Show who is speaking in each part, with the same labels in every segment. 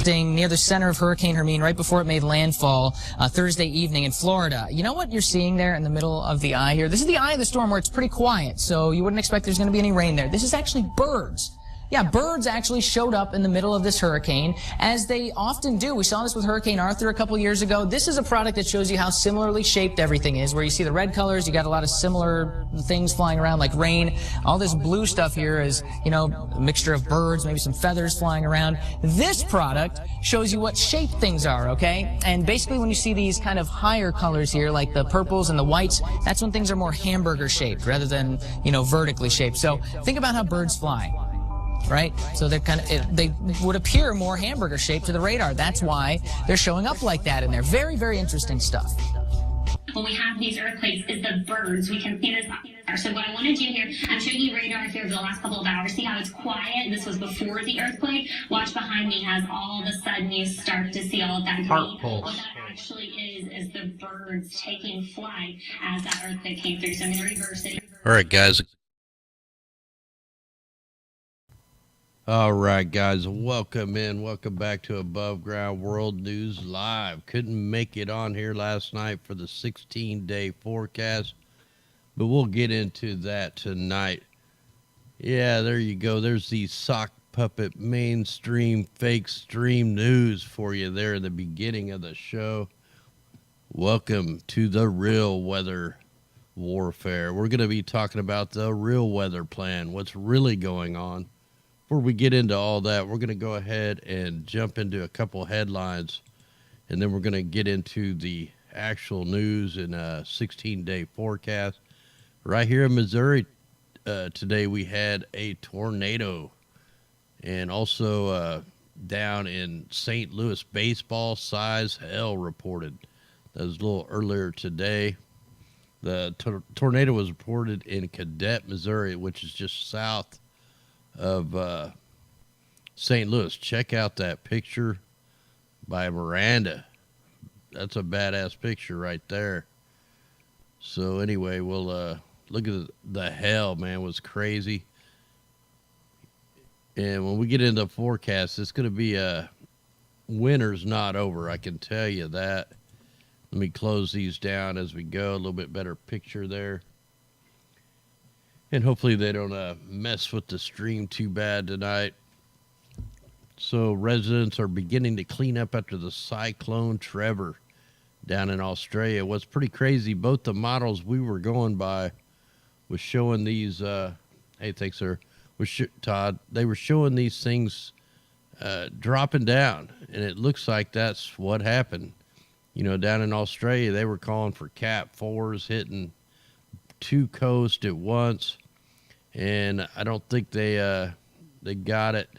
Speaker 1: drifting near the center of Hurricane Hermine right before it made landfall Thursday evening in Florida. You know what you're seeing there in the middle of the eye here? This is the eye of the storm where it's pretty quiet, so you wouldn't expect there's going to be any rain there. This is actually birds. Yeah, birds actually showed up in the middle of this hurricane, as they often do. We saw this with Hurricane Arthur a couple years ago. This is a product that shows you how similarly shaped everything is, where you see the red colors, you got a lot of similar things flying around like rain. All this blue stuff here is, you know, a mixture of birds, maybe some feathers flying around. This product shows you what shape things are, okay? And basically when you see these kind of higher colors here, like the purples and the whites, that's when things are more hamburger shaped rather than, you know, vertically shaped. So think about how birds fly. Right? So they're they would appear more hamburger shaped to the radar. That's why they're showing up like that in there. Very, very interesting stuff.
Speaker 2: When we have these earthquakes is the birds. We can see this. So what I want to do here, I'm showing you radar here over the last couple of hours. See how it's quiet? This was before the earthquake. Watch behind me as all of a sudden you start to see all of that green. What that actually is the birds taking flight as that earthquake came through. So I'm going to reverse it.
Speaker 3: All right, guys. All right, guys, welcome back to Above Ground World News Live. Couldn't make it on here last night for the 16-day forecast, but we'll get into that tonight. Yeah, there you go. There's the sock puppet mainstream fake stream news for you there in the beginning of the show. Welcome to the real weather warfare. We're going to be talking about the real weather plan, what's really going on. Before we get into all that, we're going to go ahead and jump into a couple headlines, and then we're going to get into the actual news and a 16-day forecast. Right here in Missouri today, we had a tornado, and also down in St. Louis, baseball size hail reported. That was a little earlier today. The tornado was reported in Cadet, Missouri, which is just south of St. Louis. Check out that picture by Miranda. That's a badass picture right there. So anyway, we'll look at the hail, man. It was crazy. And when we get into the forecast, it's going to be winter's not over, I can tell you that. Let me close these down as we go. A little bit better picture there. And hopefully they don't mess with the stream too bad tonight. So residents are beginning to clean up after the Cyclone Trevor down in Australia. What's pretty crazy, both the models we were going by was showing these, hey, thanks, sir, Todd. They were showing these things dropping down, and it looks like that's what happened. You know, down in Australia, they were calling for Cat 4s hitting 2 coasts at once, and I don't think they got it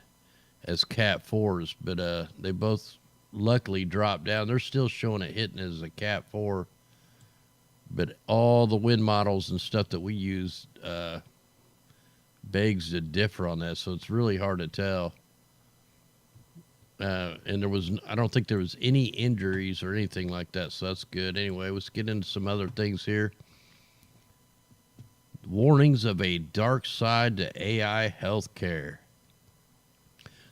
Speaker 3: as Cat 4s, but they both luckily dropped down. They're still showing it hitting as a Cat 4, but all the wind models and stuff that we use begs to differ on that, so it's really hard to tell. And I don't think there was any injuries or anything like that, so that's good. Anyway, let's get into some other things here. Warnings of a dark side to AI healthcare.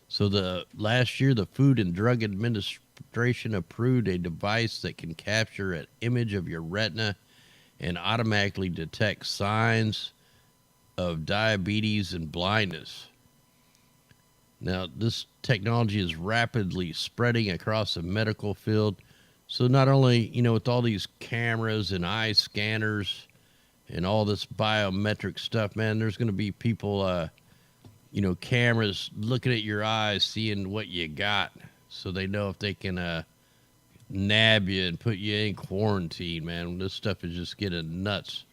Speaker 3: So last year, the Food and Drug Administration approved a device that can capture an image of your retina and automatically detect signs of diabetes and blindness. Now, this technology is rapidly spreading across the medical field. So not only, you know, with all these cameras and eye scanners and all this biometric stuff, man, there's going to be people, you know, cameras looking at your eyes, seeing what you got, so they know if they can nab you and put you in quarantine, man. This stuff is just getting nuts,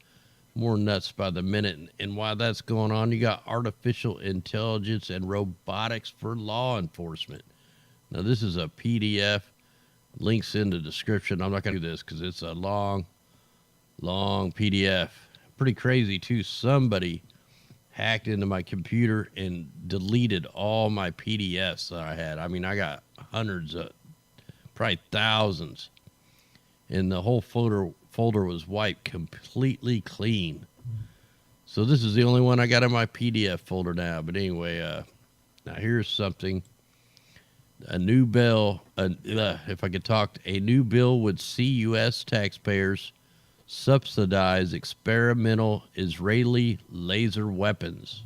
Speaker 3: more nuts by the minute. And while that's going on, you got artificial intelligence and robotics for law enforcement. Now, this is a PDF. Links in the description. I'm not going to do this because it's a long PDF. Pretty crazy, too. Somebody hacked into my computer and deleted all my PDFs that I had. I mean, I got hundreds of, probably thousands. And the whole folder was wiped completely clean. So this is the only one I got in my PDF folder now. But anyway, now here's something. A new bill, if I could talk, a new bill would see U.S. taxpayers subsidize experimental Israeli laser weapons.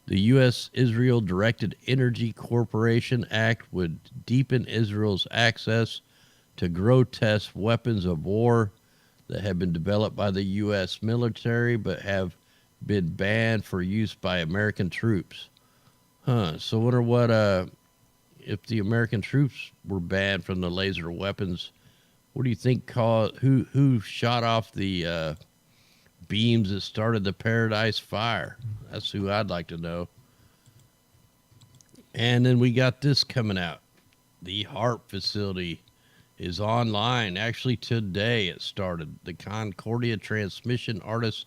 Speaker 3: The U.S.-Israel Directed Energy Corporation Act would deepen Israel's access to grow-test weapons of war that have been developed by the U.S. military but have been banned for use by American troops. So I wonder what, if the American troops were banned from the laser weapons, what do you think who shot off the beams that started the Paradise Fire? That's who I'd like to know. And then we got this coming out. The HAARP facility is online. Actually, today it started. The Concordia Transmission Artist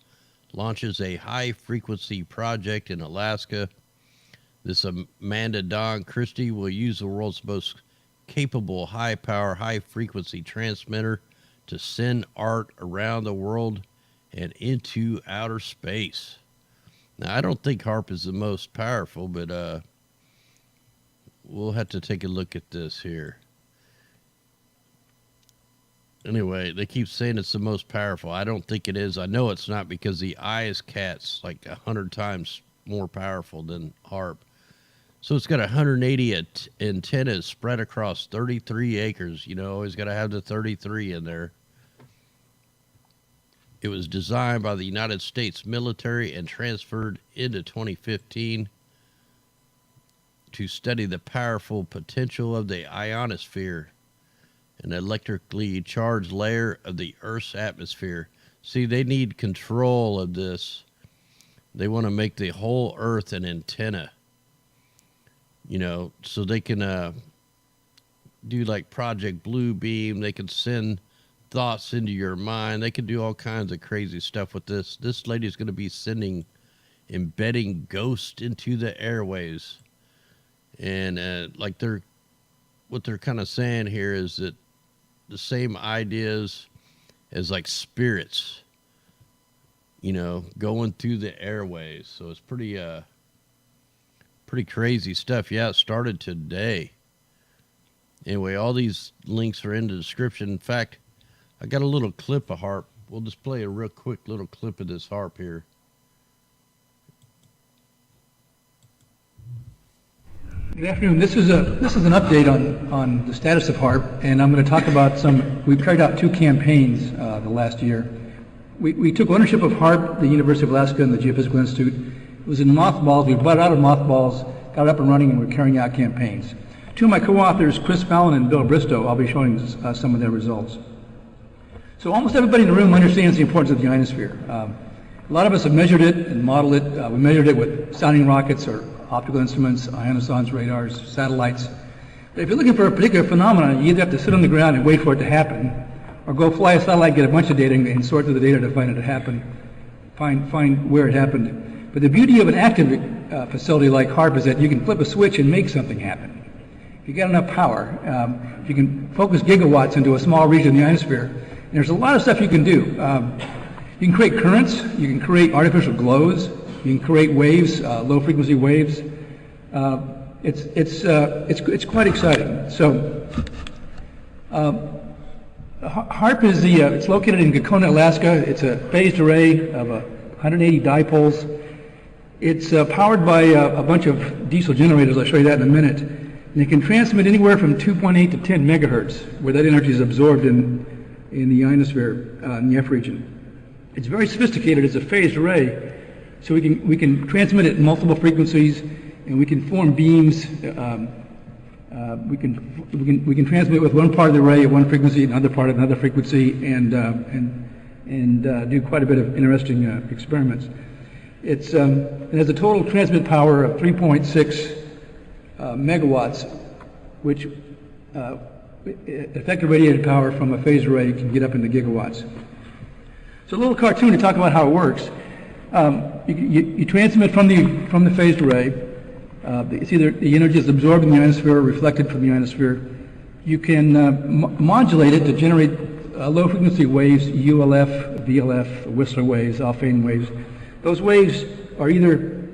Speaker 3: launches a high-frequency project in Alaska. This Amanda Dawn Christie will use the world's most capable high-power, high-frequency transmitter to send art around the world and into outer space. Now, I don't think HAARP is the most powerful, but we'll have to take a look at this here. Anyway, they keep saying it's the most powerful. I don't think it is. I know it's not, because the IceCat's like 100 times more powerful than HAARP. So it's got 180 antennas spread across 33 acres. You know, always got to have the 33 in there. It was designed by the United States military and transferred into 2015 to study the powerful potential of the ionosphere, an electrically charged layer of the Earth's atmosphere. See, they need control of this. They want to make the whole Earth an antenna, you know, so they can do like Project Blue Beam. They can send thoughts into your mind. They can do all kinds of crazy stuff with this. This lady's going to be embedding ghosts into the airways. And what they're kind of saying here is that the same ideas as like spirits, you know, going through the airways. So it's pretty crazy stuff. Yeah, it started today. Anyway, all these links are in the description. In fact, I got a little clip of HAARP. We'll just play a real quick little clip of this HAARP here.
Speaker 4: Good afternoon. This is an update on the status of HAARP, and I'm going to talk about we've carried out 2 campaigns the last year. We took ownership of HAARP, the University of Alaska and the Geophysical Institute. It was in mothballs. We brought it out of mothballs, got it up and running, and we're carrying out campaigns. 2 of my co-authors, Chris Fallon and Bill Bristow, I'll be showing some of their results. So almost everybody in the room understands the importance of the ionosphere. A lot of us have measured it and modeled it. We measured it with sounding rockets or optical instruments, ionosondes, radars, satellites. But if you're looking for a particular phenomenon, you either have to sit on the ground and wait for it to happen, or go fly a satellite, get a bunch of data, and sort through the data to find it happen, find where it happened. But the beauty of an active facility like HAARP is that you can flip a switch and make something happen. If you got enough power, if you can focus gigawatts into a small region of the ionosphere, and there's a lot of stuff you can do. You can create currents, you can create artificial glows, you can create waves, low frequency waves. It's quite exciting. So HAARP is it's located in Gakona, Alaska. It's a phased array of 180 dipoles. It's powered by a bunch of diesel generators. I'll show you that in a minute. And it can transmit anywhere from 2.8 to 10 megahertz, where that energy is absorbed in the ionosphere, in the F region. It's very sophisticated. It's a phased array, so we can transmit it in multiple frequencies, and we can form beams. We can transmit with one part of the array at one frequency, another part at another frequency, and do quite a bit of interesting experiments. It has a total transmit power of 3.6 megawatts, which effective radiated power from a phased array can get up into gigawatts. So a little cartoon to talk about how it works. You transmit from the phased array. It's either the energy is absorbed in the ionosphere or reflected from the ionosphere. You can modulate it to generate low frequency waves, ULF, VLF, Whistler waves, Alfvén waves. Those waves are either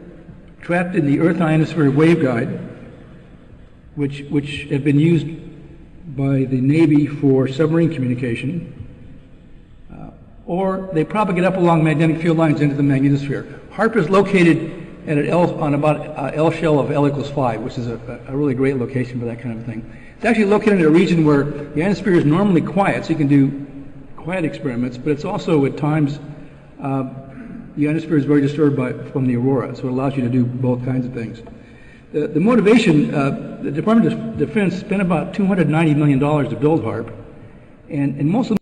Speaker 4: trapped in the Earth ionosphere waveguide, which have been used by the Navy for submarine communication, or they propagate up along magnetic field lines into the magnetosphere. HAARP is located at an on about L shell of L equals 5, which is a really great location for that kind of thing. It's actually located in a region where the ionosphere is normally quiet, so you can do quiet experiments, but it's also at times the ionosphere is very disturbed from the aurora, so it allows you to do both kinds of things. The motivation, the Department of Defense spent about $290 million to build HAARP, and most of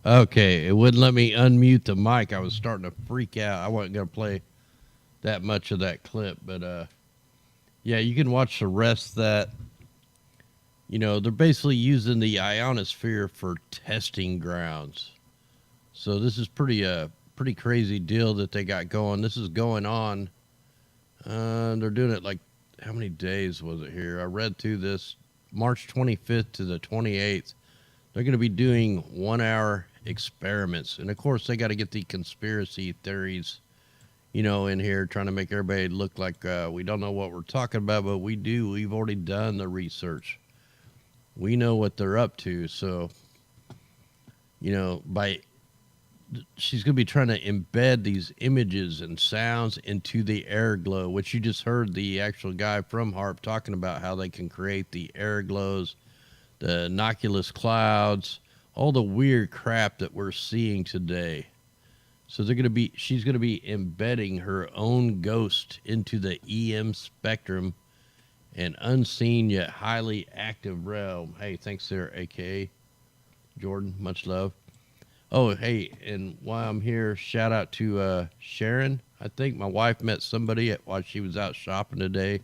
Speaker 3: Okay, it wouldn't let me unmute the mic. I was starting to freak out. I wasn't going to play that much of that clip, but yeah, you can watch the rest of that. You know, they're basically using the ionosphere for testing grounds. So this is pretty crazy deal that they got going. This is going on. They're doing it like, how many days was it here? I read through this, March 25th to the 28th. They're going to be doing 1 hour experiments. And of course, they got to get the conspiracy theories, you know, in here, trying to make everybody look like we don't know what we're talking about, but we do. We've already done the research. We know what they're up to. So, you know, she's going to be trying to embed these images and sounds into the air glow, which you just heard the actual guy from HAARP talking about how they can create the air glows, the innocuous clouds, all the weird crap that we're seeing today. So she's going to be embedding her own ghost into the EM spectrum, an unseen yet highly active realm. Hey, thanks there, AKA Jordan. Much love. Oh, hey, and while I'm here, shout out to Sharon. I think my wife met somebody while she was out shopping today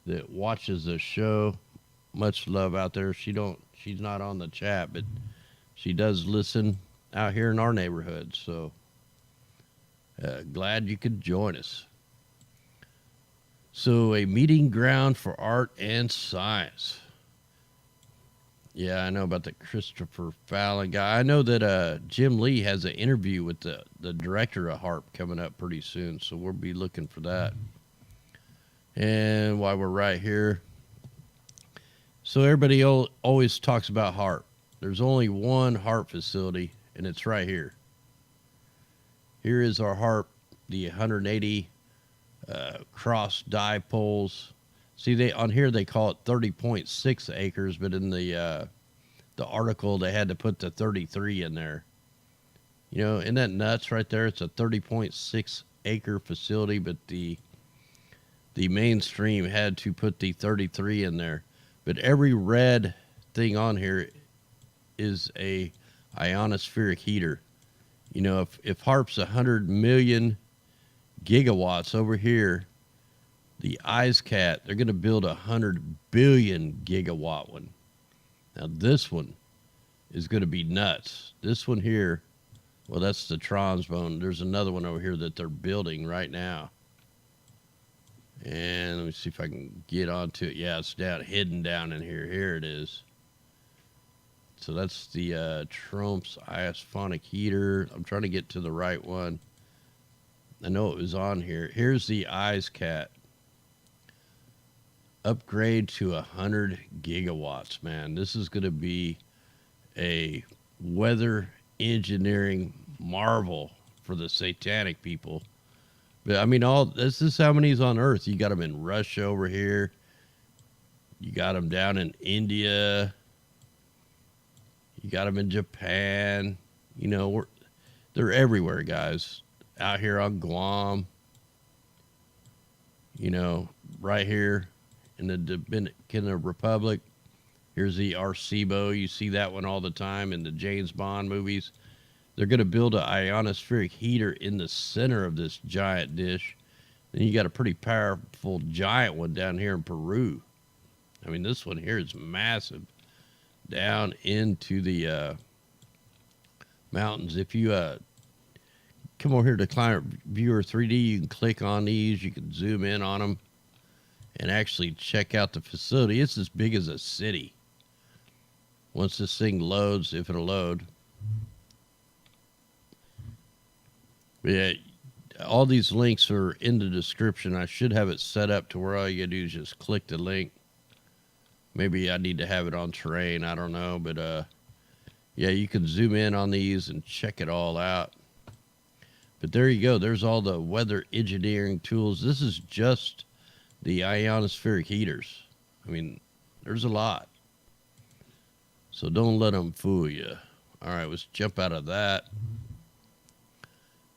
Speaker 3: that watches the show. Much love out there. She's not on the chat, but she does listen out here in our neighborhood. So glad you could join us. So a meeting ground for art and science. Yeah, I know about the Christopher Fallon guy. I know that Jim Lee has an interview with the director of HAARP coming up pretty soon, so we'll be looking for that. And while we're right here, so everybody always talks about HAARP. There's only one HAARP facility, and it's right here. Here is our HAARP, the 180 cross dipoles. See, on here they call it 30.6 acres, but in the article they had to put the 33 in there. You know, isn't that nuts right there? It's a 30.6 acre facility, but the mainstream had to put the 33 in there. But every red thing on here is a ionospheric heater. You know, if HAARP's 100 million gigawatts over here, the IceCat, they're going to build 100 billion gigawatt one. Now this one is going to be nuts. This one here, well, that's the Transbone. There's another one over here that they're building right now. And let me see if I can get onto it. Yeah, it's hidden down in here. Here it is. So that's the Trump's ionophonic heater. I'm trying to get to the right one. I know it was on here. Here's the IceCat. Upgrade to 100 gigawatts, man. This is going to be a weather engineering marvel for the satanic people. But I mean, this is how many's on Earth. You got them in Russia over here. You got them down in India. You got them in Japan. You know, they're everywhere, guys. Out here on Guam. You know, right here in the Dominican Republic. Here's the Arecibo. You see that one all the time in the James Bond movies. They're going to build an ionospheric heater in the center of this giant dish. Then you got a pretty powerful giant one down here in Peru. I mean, this one here is massive. Down into the mountains. If you come over here to Climate Viewer 3D, you can click on these. You can zoom in on them. and actually check out the facility. It's as big as a city. Once this thing loads, if it'll load. But yeah, all these links are in the description. I should have it set up to where all you gotta do is just click the link. Maybe I need to have it on terrain, I don't know, but yeah, you can zoom in on these and check it all out. But there you go. There's all the weather engineering tools. This is just the ionospheric heaters. I mean, there's a lot. So don't let them fool you. All right, let's jump out of that.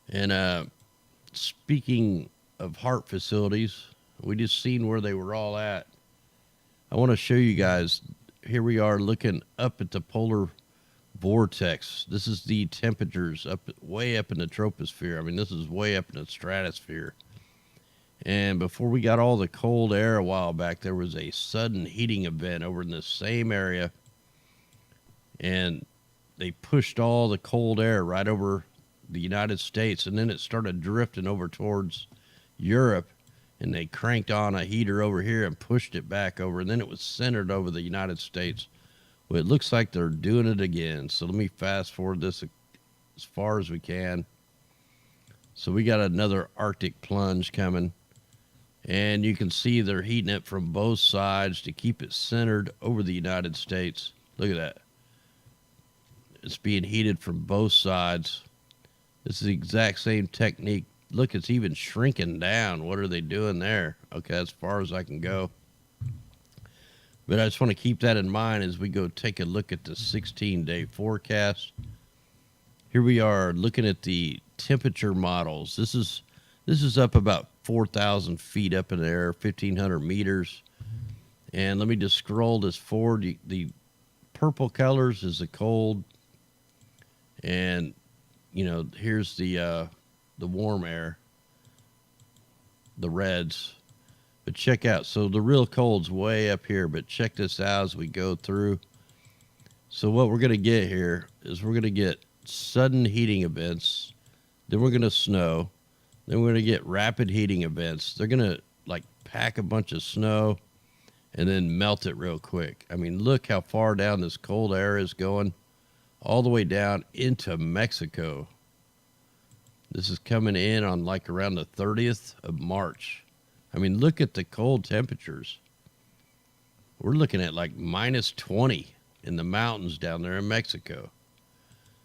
Speaker 3: And speaking of HAARP facilities, we just seen where they were all at. I want to show you guys. Here we are looking up at the polar vortex. This is the temperatures way up in the troposphere. I mean, this is way up in the stratosphere. And before we got all the cold air a while back, there was a sudden heating event over in the same area. And they pushed all the cold air right over the United States. And then it started drifting over towards Europe. And they cranked on a heater over here and pushed it back over. And then it was centered over the United States. Well, it looks like they're doing it again. So let me fast forward this as far as we can. So we got another Arctic plunge coming. And you can see they're heating it from both sides to keep it centered over the United States. Look at that. It's being heated from both sides. This is the exact same technique. Look, it's even shrinking down. What are they doing there? Okay, as far as I can go. But I just want to keep that in mind as we go take a look at the 16-day forecast. Here we are looking at the temperature models. This is up about 4,000 feet up in the air, 1,500 meters. And let me just scroll this forward. The purple colors is the cold. And, you know, here's the warm air, the reds. But check out, so the real cold's way up here, but check this out as we go through. So what we're going to get here is we're going to get sudden heating events, then we're going to snow, then we're going to get rapid heating events. They're going to like pack a bunch of snow and then melt it real quick. I mean, look how far down this cold air is going, all the way down into Mexico. This is coming in on like around the 30th of March. I mean, look at the cold temperatures. We're looking at like minus 20 in the mountains down there in Mexico.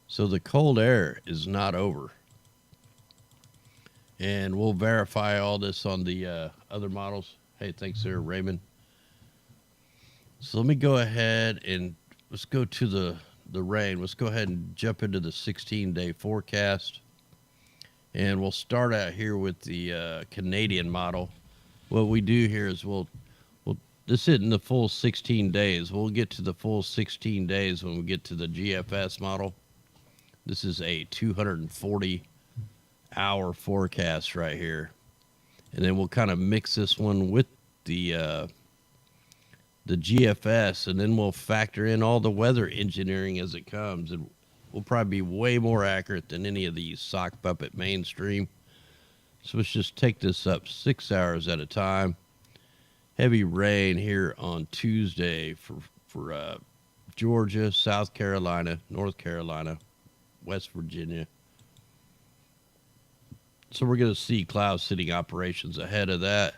Speaker 3: So the cold air is not over. And we'll verify all this on the other models. Hey, thanks there, Raymond. So let me go ahead and let's go to the rain. Let's go ahead and jump into the 16-day forecast. And we'll start out here with the Canadian model. What we do here is this isn't the full 16 days. We'll get to the full 16 days when we get to the GFS model. This is a 240-hour forecast right here. And then we'll kind of mix this one with the GFS, and then we'll factor in all the weather engineering as it comes. And we'll probably be way more accurate than any of these sock puppet mainstream. So let's just take this up 6 hours at a time. Heavy rain here on Tuesday for Georgia, South Carolina, North Carolina, West Virginia. So we're going to see cloud seeding operations ahead of that.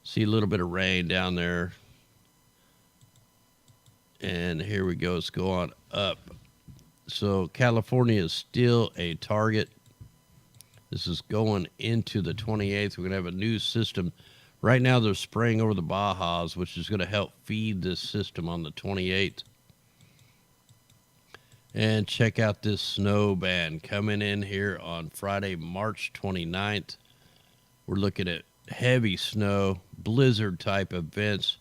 Speaker 3: See a little bit of rain down there. And here we go. Let's go on up. So California is still a target. This is going into the 28th. We're going to have a new system. Right now they're spraying over the Bajas, which is going to help feed this system on the 28th. And check out this snow band coming in here on Friday, March 29th. We're looking at heavy snow, blizzard type events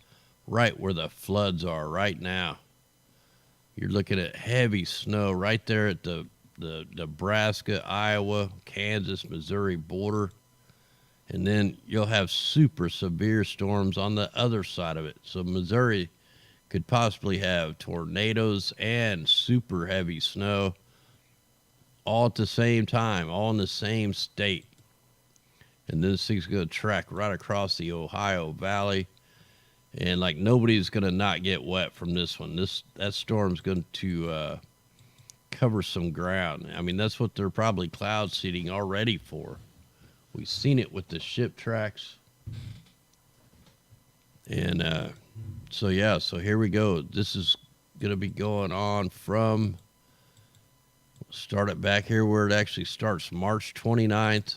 Speaker 3: right where the floods are right now. You're looking at heavy snow right there at the Nebraska, Iowa, Kansas, Missouri border. And then you'll have super severe storms on the other side of it. So Missouri could possibly have tornadoes and super heavy snow all at the same time, all in the same state. And this thing's going to track right across the Ohio Valley. And like nobody's going to not get wet from this one. That storm's going to cover some ground. I mean, that's what they're probably cloud seeding already for. We've seen it with the ship tracks. And so here we go. This is going to be going on from, start it back here where it actually starts, March 29th.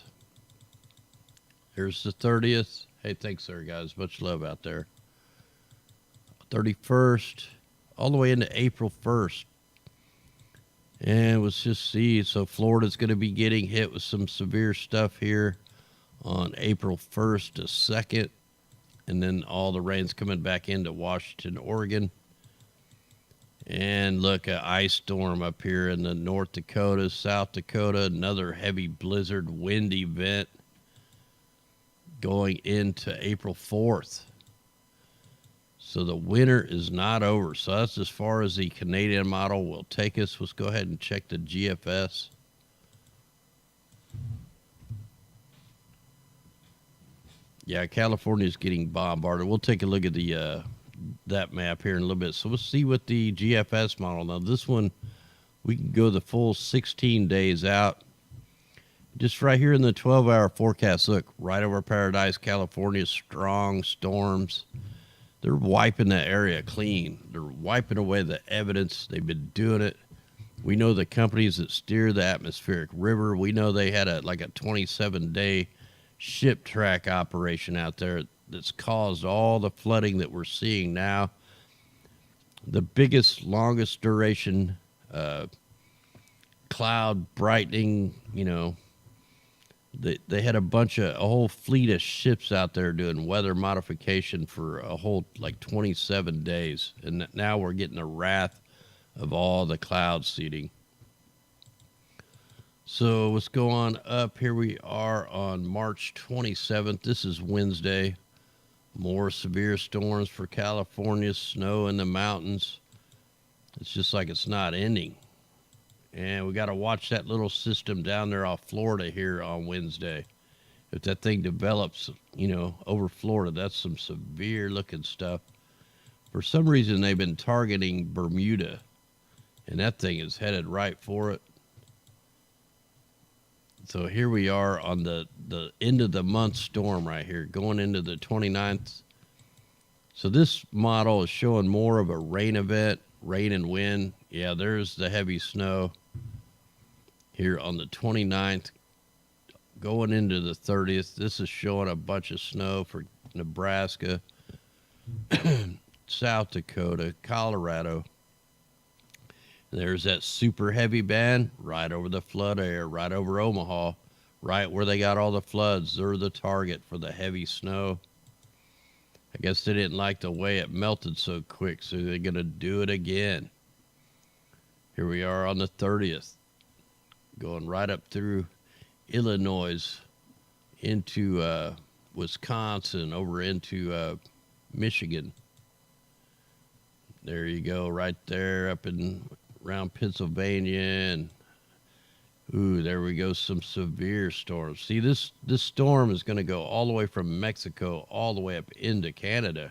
Speaker 3: Here's the 30th. Hey, thanks there, guys. Much love out there. 31st, all the way into April 1st. And let's just see. So Florida's going to be getting hit with some severe stuff here on April 1st to 2nd. And then all the rain's coming back into Washington, Oregon. And look, an ice storm up here in the North Dakota, South Dakota, another heavy blizzard wind event going into April 4th. So the winter is not over. So that's as far as the Canadian model will take us. Let's go ahead and check the GFS. Yeah, California's getting bombarded. We'll take a look at the that map here in a little bit. So we'll see what the GFS model. Now this one, we can go the full 16 days out. Just right here in the 12-hour forecast, look, right over Paradise, California, strong storms. They're wiping that area clean. They're wiping away the evidence. They've been doing it. We know the companies that steer the atmospheric river. We know they had a 27-day ship track operation out there that's caused all the flooding that we're seeing now. The biggest, longest duration cloud brightening, they had a whole fleet of ships out there doing weather modification for a whole 27 days. And now we're getting the wrath of all the cloud seeding. So let's go on up. Here we are on March 27th. This is Wednesday. More severe storms for California, snow in the mountains. It's just like it's not ending. And we got to watch that little system down there off Florida here on Wednesday. If that thing develops, over Florida, that's some severe looking stuff. For some reason, they've been targeting Bermuda, and that thing is headed right for it. So here we are on the end of the month storm right here, going into the 29th. So this model is showing more of a rain event, rain and wind. Yeah, there's the heavy snow here on the 29th, going into the 30th. This is showing a bunch of snow for Nebraska, South Dakota, Colorado. There's that super heavy band right over the flood area, right over Omaha, right where they got all the floods. They're the target for the heavy snow. I guess they didn't like the way it melted so quick, so they're going to do it again. Here we are on the 30th, going right up through Illinois into Wisconsin, over into Michigan. There you go, right there up around Pennsylvania, and there we go, some severe storms. See, this storm is going to go all the way from Mexico all the way up into Canada.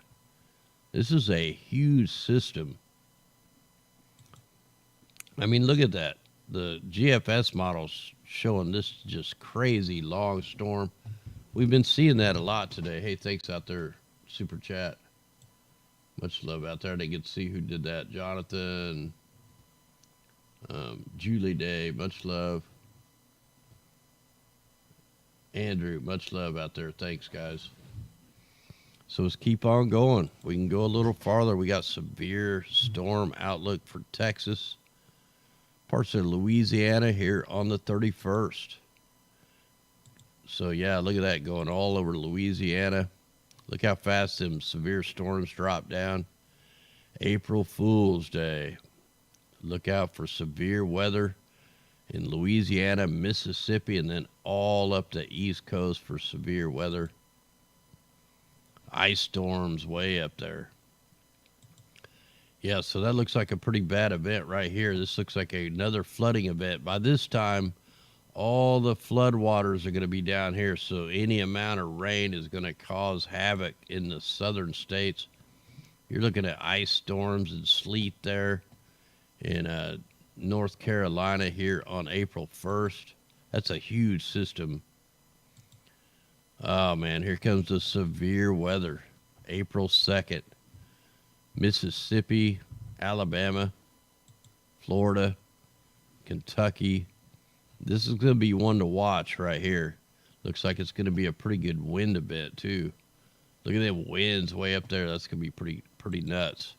Speaker 3: This is a huge system. I mean, look at that. The GFS model's showing this just crazy long storm. We've been seeing that a lot today. Hey, thanks out there, Super Chat. Much love out there. I didn't get to see who did that. Jonathan, Julie Day, much love. Andrew, much love out there. Thanks, guys. So let's keep on going. We can go a little farther. We got severe storm outlook for Texas. Parts of Louisiana here on the 31st. So, yeah, look at that going all over Louisiana. Look how fast them severe storms drop down. April Fool's Day. Look out for severe weather in Louisiana, Mississippi, and then all up the East Coast for severe weather. Ice storms way up there. Yeah, so that looks like a pretty bad event right here. This looks like another flooding event. By this time, all the flood waters are going to be down here, so any amount of rain is going to cause havoc in the southern states. You're looking at ice storms and sleet there in North Carolina here on April 1st. That's a huge system. Oh, man, here comes the severe weather. April 2nd. Mississippi, Alabama, Florida, Kentucky. This is going to be one to watch right here. Looks like it's going to be a pretty good wind event, too. Look at them winds way up there. That's going to be pretty nuts.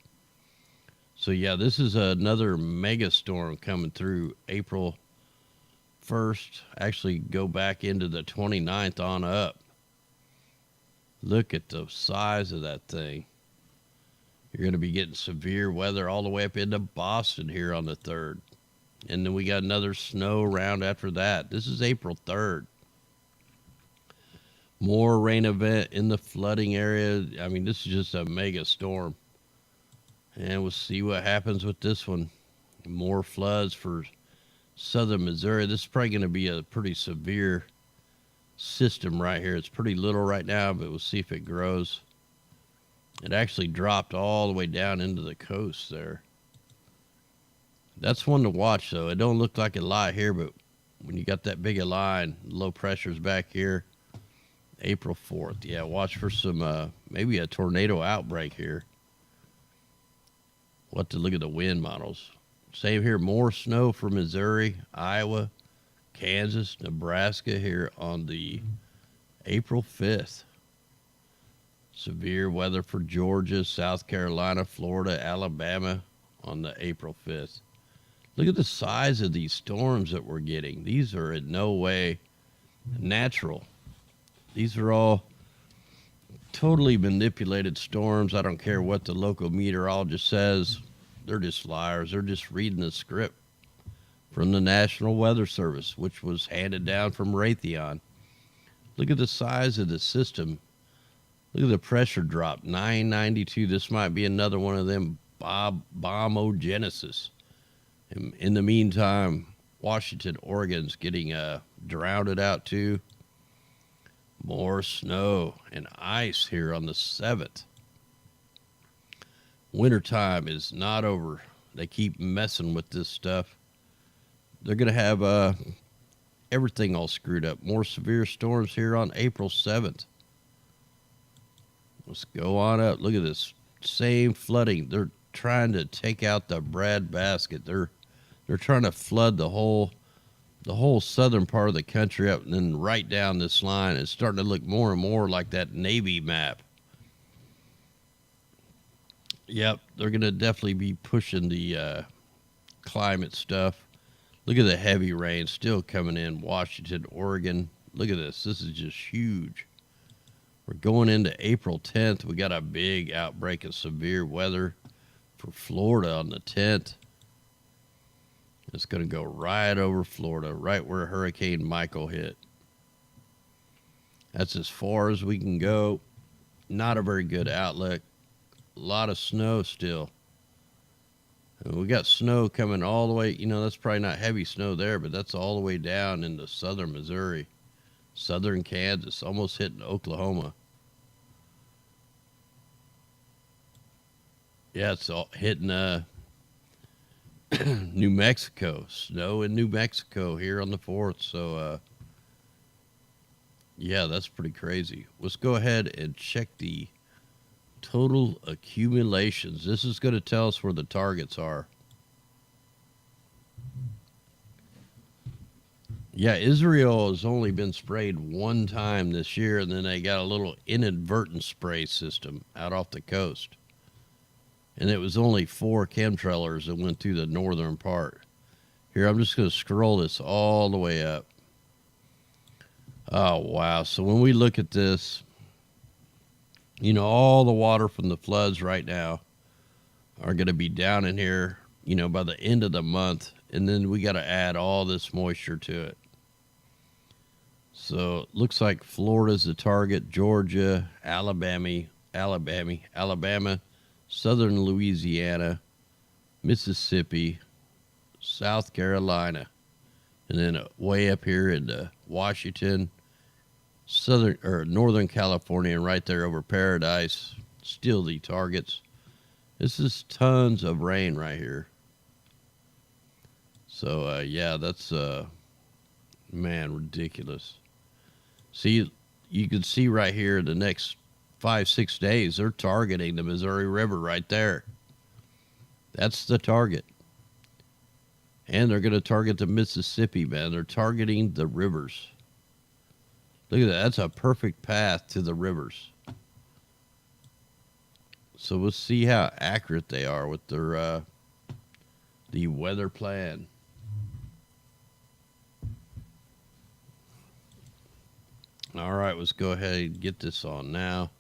Speaker 3: So, yeah, this is another mega storm coming through April 1st. Actually, go back into the 29th on up. Look at the size of that thing. You're going to be getting severe weather all the way up into Boston here on the 3rd. And then we got another snow round after that. This is April 3rd. More rain event in the flooding area. I mean, this is just a mega storm. And we'll see what happens with this one. More floods for southern Missouri. This is probably going to be a pretty severe system right here. It's pretty little right now, but we'll see if it grows. It actually dropped all the way down into the coast there. That's one to watch, though. It don't look like a lot here, but when you got that big a line, low pressure's back here. April 4th. Yeah, watch for some, maybe a tornado outbreak here. We'll have to look at the wind models. Same here, more snow for Missouri, Iowa, Kansas, Nebraska here on the April 5th. Severe weather for Georgia, South Carolina, Florida, Alabama on the April 5th. Look at the size of these storms that we're getting. These are in no way natural. These are all totally manipulated storms. I don't care what the local meteorologist says. They're just liars. They're just reading the script from the National Weather Service, which was handed down from Raytheon. Look at the size of the system. Look at the pressure drop, 992. This might be another one of them bombogenesis. In the meantime, Washington, Oregon's getting drowned out too. More snow and ice here on the 7th. Wintertime is not over. They keep messing with this stuff. They're going to have everything all screwed up. More severe storms here on April 7th. Let's go on up. Look at this. Same flooding. They're trying to take out the breadbasket. They're trying to flood the whole southern part of the country up and then right down this line. It's starting to look more and more like that Navy map. Yep, they're going to definitely be pushing the climate stuff. Look at the heavy rain still coming in Washington, Oregon. Look at this. This is just huge. We're going into April 10th. We got a big outbreak of severe weather for Florida on the 10th. It's going to go right over Florida, right where Hurricane Michael hit. That's as far as we can go. Not a very good outlook. A lot of snow still. And we got snow coming all the way. You know, that's probably not heavy snow there, but that's all the way down into southern Missouri, southern Kansas, almost hitting Oklahoma. Yeah, it's all hitting New Mexico. Snow in New Mexico here on the 4th. So, yeah, that's pretty crazy. Let's go ahead and check the total accumulations. This is going to tell us where the targets are. Yeah, Israel has only been sprayed one time this year, and then they got a little inadvertent spray system out off the coast. And it was only 4 chemtrailers that went through the northern part. Here, I'm just going to scroll this all the way up. Oh, wow. So when we look at this, you know, all the water from the floods right now are going to be down in here, you know, by the end of the month. And then we got to add all this moisture to it. So it looks like Florida's the target, Georgia, Alabama, southern Louisiana, Mississippi, South Carolina, and then way up here in Washington, southern or northern California, and right there over Paradise, still the targets. This is tons of rain right here. So, yeah, that's, man, ridiculous. See, you can see right here the next 5-6 days, they're targeting the Missouri River right there. That's the target. And they're going to target the Mississippi, man. They're targeting the rivers. Look at that. That's a perfect path to the rivers. So we'll see how accurate they are with their the weather plan. All right, let's go ahead and get this on now.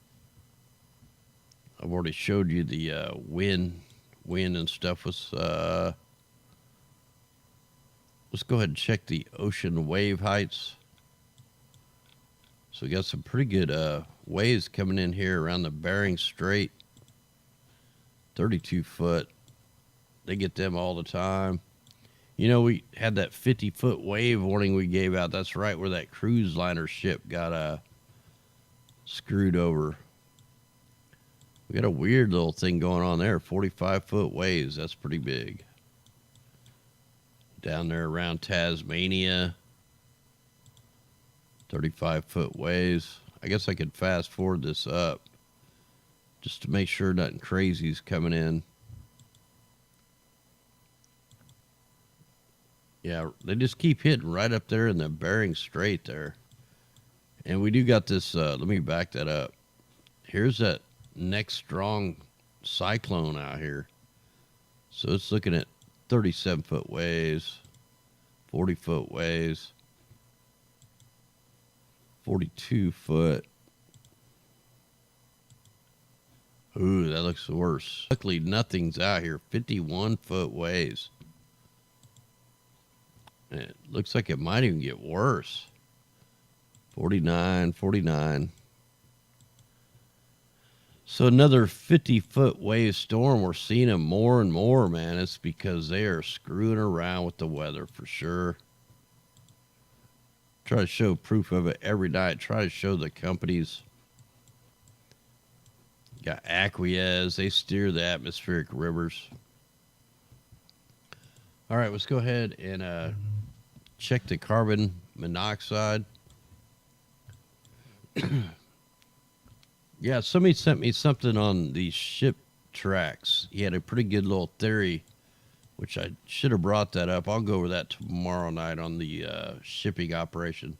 Speaker 3: I've already showed you the wind and stuff. Let's go ahead and check the ocean wave heights. So we got some pretty good waves coming in here around the Bering Strait. 32 foot. They get them all the time. You know, we had that 50-foot wave warning we gave out. That's right where that cruise liner ship got screwed over. We got a weird little thing going on there. 45-foot waves. That's pretty big. Down there around Tasmania. 35-foot waves. I guess I could fast forward this up just to make sure nothing crazy's coming in. Yeah, they just keep hitting right up there in the Bering Strait there. And we do got this, let me back that up. Here's that next strong cyclone out here. So it's looking at 37-foot waves, 40-foot waves, 42-foot. Ooh, that looks worse. Luckily, nothing's out here. 51-foot waves. And it looks like it might even get worse. 49, 49. So another 50-foot wave storm. We're seeing them more and more, man. It's because they are screwing around with the weather for sure. Try to show proof of it every night. Try to show the companies. Got Aquas. They steer the atmospheric rivers. All right, let's go ahead and check the carbon monoxide. Yeah, somebody sent me something on these ship tracks. He had a pretty good little theory, which I should have brought that up. I'll go over that tomorrow night on the shipping operation.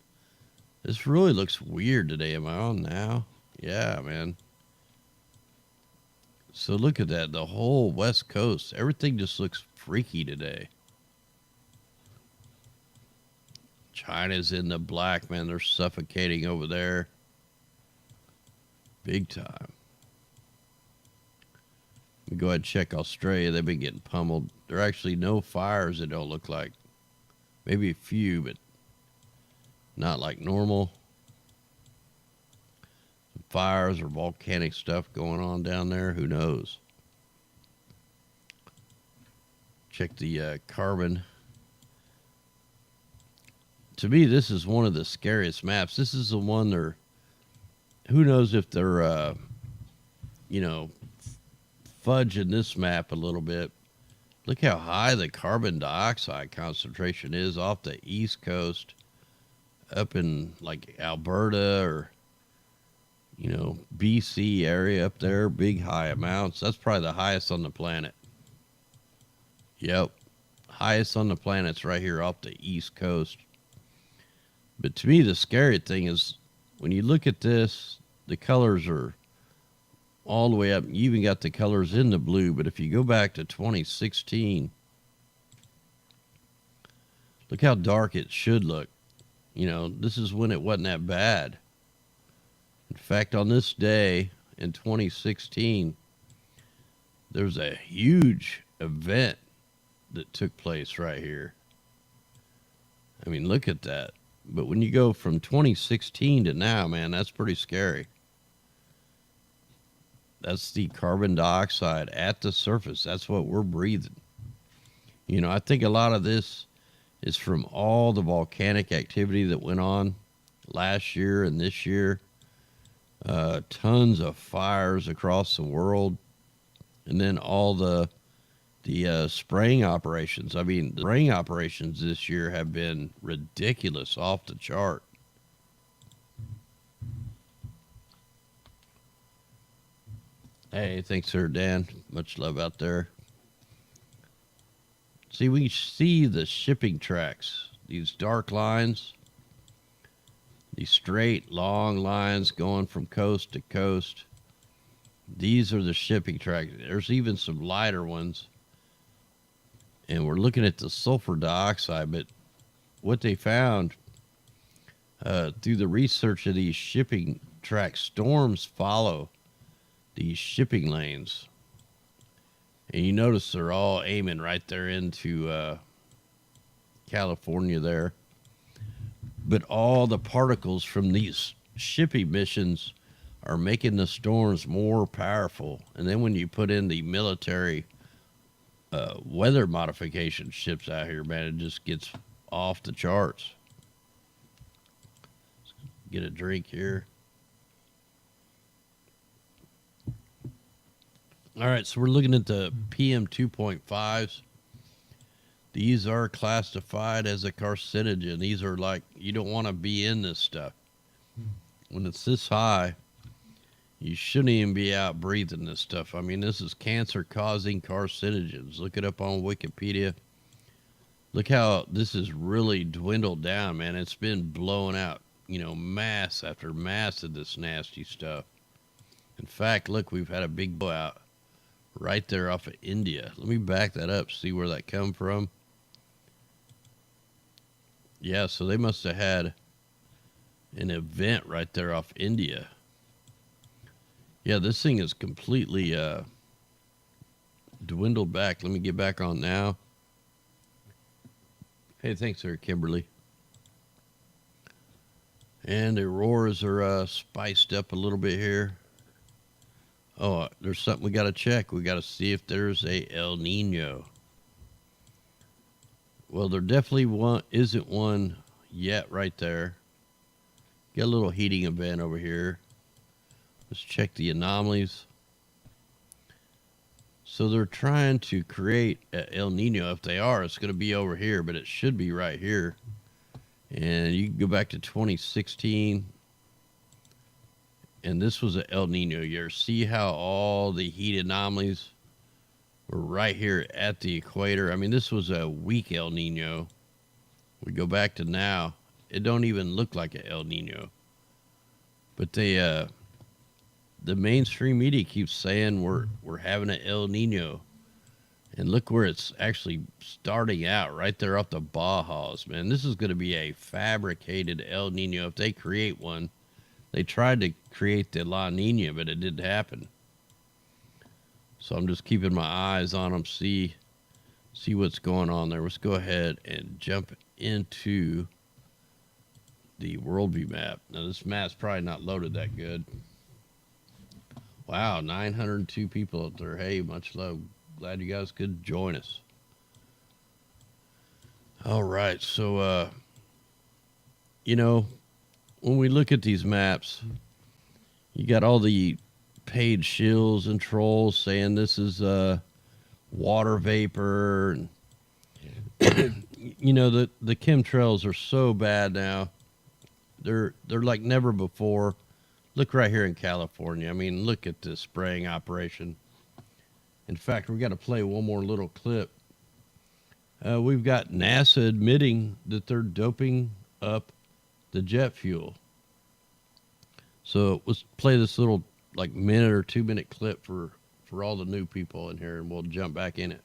Speaker 3: This really looks weird today. Am I on now? Yeah, man. So look at that. The whole West Coast. Everything just looks freaky today. China's in the black, man. They're suffocating over there. Big time. We go ahead and check Australia. They've been getting pummeled. There are actually no fires, it don't look like. Maybe a few, but not like normal. Some fires or volcanic stuff going on down there. Who knows? Check the carbon. To me, this is one of the scariest maps. This is the one they're... Who knows if they're, you know, fudging this map a little bit. Look how high the carbon dioxide concentration is off the East Coast, up in like Alberta or, you know, BC area up there, big high amounts. That's probably the highest on the planet. Yep. Highest on the planet's right here off the East Coast. But to me, the scary thing is when you look at this, the colors are all the way up. You even got the colors in the blue. But if you go back to 2016, look how dark it should look. You know, this is when it wasn't that bad. In fact, on this day in 2016, there was a huge event that took place right here. I mean, look at that. But when you go from 2016 to now, man, that's pretty scary. That's the carbon dioxide at the surface. That's what we're breathing. You know, I think a lot of this is from all the volcanic activity that went on last year and this year. Tons of fires across the world. And then all the spraying operations. I mean, the spraying operations this year have been ridiculous, off the chart. Hey, thanks, sir, Dan. Much love out there. See, we see the shipping tracks, these dark lines, these straight, long lines going from coast to coast. These are the shipping tracks. There's even some lighter ones. And we're looking at the sulfur dioxide, but what they found through the research of these shipping track storms follow these shipping lanes. And you notice they're all aiming right there into California there. But all the particles from these shipping missions are making the storms more powerful. And then when you put in the military weather modification ships out here, man, it just gets off the charts. Let's get a drink here. All right, so we're looking at the PM 2.5s. These are classified as a carcinogen. These are like, you don't want to be in this stuff. When it's this high, you shouldn't even be out breathing this stuff. I mean, this is cancer-causing carcinogens. Look it up on Wikipedia. Look how this is really dwindled down, man. It's been blowing out, mass after mass of this nasty stuff. In fact, look, we've had a big blowout right there off of India. Let me back that up, see where that come from. Yeah, so they must have had an event right there off India. Yeah, this thing is completely dwindled back. Let me get back on now. Hey, thanks there, Kimberly. And the auroras are spiced up a little bit here. Oh, there's something we got to check. We got to see if there's a El Nino. Well, there definitely isn't one yet right there. Got a little heating event over here. Let's check the anomalies. So they're trying to create an El Nino. If they are, it's going to be over here, but it should be right here. And you can go back to 2016. And this was an El Nino year. See how all the heat anomalies were right here at the equator? I mean, this was a weak El Nino. We go back to now. It don't even look like an El Nino. But the mainstream media keeps saying we're having an El Nino. And look where it's actually starting out, right there off the Bajas, man. This is going to be a fabricated El Nino if they create one. They tried to create the La Nina, but it didn't happen. So I'm just keeping my eyes on them, see what's going on there. Let's go ahead and jump into the worldview map. Now, this map's probably not loaded that good. Wow, 902 people out there. Hey, much love. Glad you guys could join us. All right, so, when we look at these maps, you got all the paid shills and trolls saying this is water vapor. And the chemtrails are so bad now. They're like never before. Look right here in California. I mean, look at this spraying operation. In fact, we got to play one more little clip. We've got NASA admitting that they're doping up the jet fuel. So let's play this little minute or 2 minute clip for all the new people in here, and we'll jump back in it.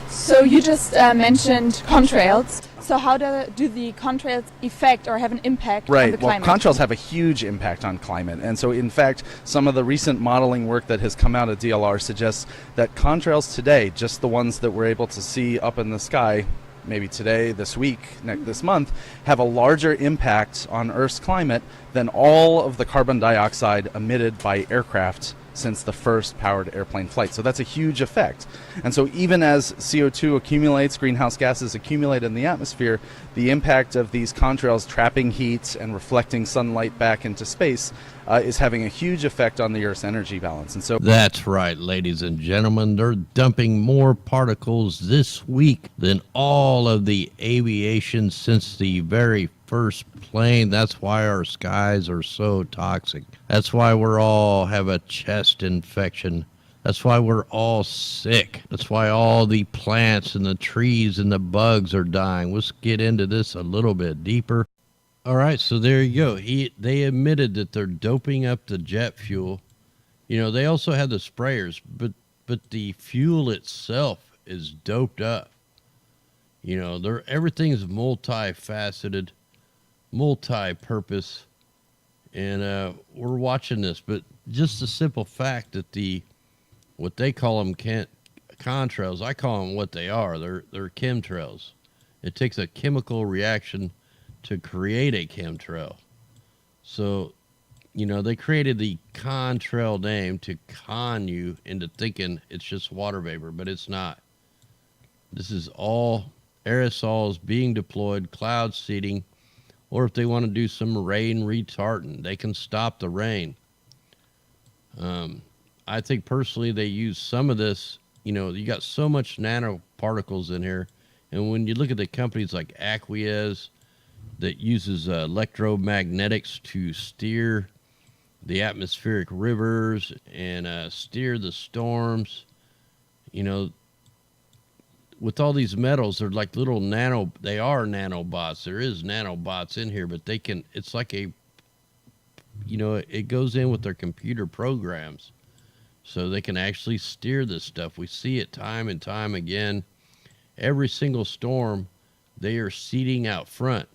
Speaker 5: So you just mentioned contrails. So how do the contrails affect or have an impact on the climate?
Speaker 6: Well, contrails have a huge impact on climate. And so, in fact, some of the recent modeling work that has come out of DLR suggests that contrails today, just the ones that we're able to see up in the sky, maybe today, this week, this month, have a larger impact on Earth's climate than all of the carbon dioxide emitted by aircraft since the first powered airplane flight. So that's a huge effect. And so even as CO2 accumulates, greenhouse gases accumulate in the atmosphere, the impact of these contrails trapping heat and reflecting sunlight back into space is having a huge effect on the Earth's energy balance. And so
Speaker 3: That's right, ladies and gentlemen. They're dumping more particles this week than all of the aviation since the very first plane. That's why our skies are so toxic. That's why we're all have a chest infection. That's why we're all sick. That's why all the plants and the trees and the bugs are dying. Let's get into this a little bit deeper. All right, so there you go. They admitted that they're doping up the jet fuel. You know, they also have the sprayers, but the fuel itself is doped up. You know, everything's multifaceted, multi-purpose, and we're watching this. But just the simple fact that what they call them contrails, I call them what they are. They're chemtrails. It takes a chemical reaction to create a chemtrail. So, you know, they created the contrail name to con you into thinking it's just water vapor, but it's not. This is all aerosols being deployed, cloud seeding, or if they want to do some rain retardant, they can stop the rain. I think personally they use some of this. You know, you got so much nanoparticles in here, and when you look at the companies like Aqueous that uses electromagnetics to steer the atmospheric rivers and steer the storms, you know, with all these metals, they're like little they are nanobots. There is nanobots in here, but it's like it goes in with their computer programs. So they can actually steer this stuff. We see it time and time again. Every single storm, they are seeding out front.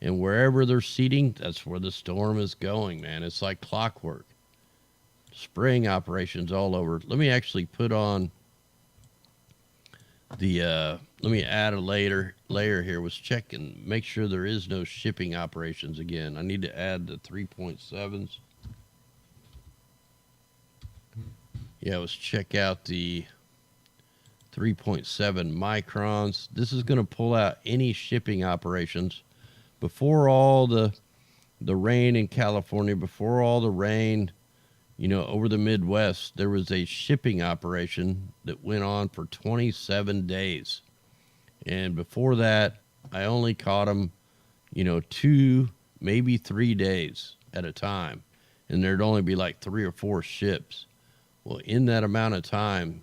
Speaker 3: And wherever they're seeding, that's where the storm is going, man. It's like clockwork. Spraying operations all over. Let me actually put on let me add a layer here. Was check and make sure there is no shipping operations again. I need to add the 3.7s. Yeah, let's check out the 3.7 microns. This is going to pull out any shipping operations. Before all the rain in California, before all the rain, you know, over the Midwest, there was a shipping operation that went on for 27 days. And before that, I only caught them, you know, 2, maybe 3 days at a time. And there'd only be like 3 or 4 ships. Well, in that amount of time,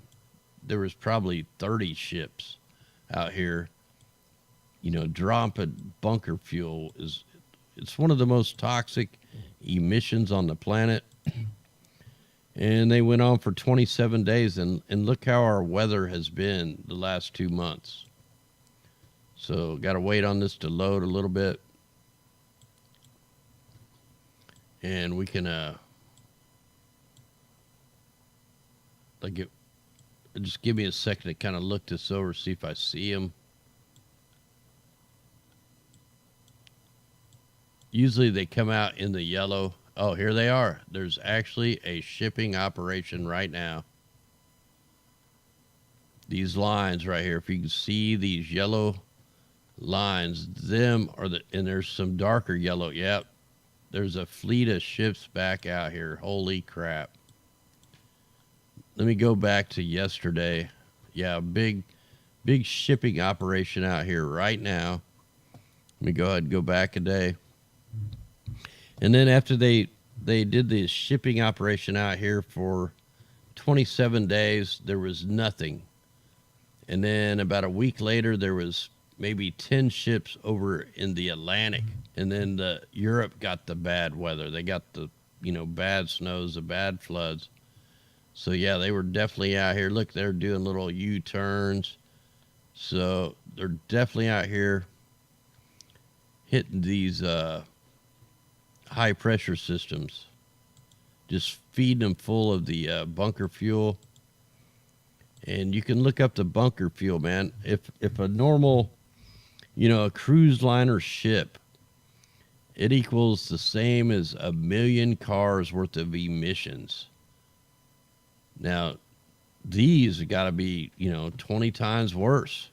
Speaker 3: there was probably 30 ships out here. You know, dropping bunker fuel it's one of the most toxic emissions on the planet. And they went on for 27 days, and look how our weather has been the last 2 months. So got to wait on this to load a little bit. And we can just give me a second to kind of look this over, see if I see them. Usually they come out in the yellow. Oh, here they are. There's actually a shipping operation right now. These lines right here, if you can see these yellow lines, and there's some darker yellow. Yep. There's a fleet of ships back out here. Holy crap. Let me go back to yesterday. Yeah, big shipping operation out here right now. Let me go ahead and go back a day. And then after they did this shipping operation out here for 27 days, there was nothing. And then about a week later, there was maybe 10 ships over in the Atlantic. And then Europe got the bad weather. They got the, bad snows, the bad floods. So yeah, they were definitely out here. Look, they're doing little U-turns. So they're definitely out here hitting these high pressure systems, just feeding them full of the bunker fuel. And you can look up the bunker fuel, man. If a normal, a cruise liner ship, it equals the same as 1 million cars worth of emissions. Now, these have got to be, 20 times worse.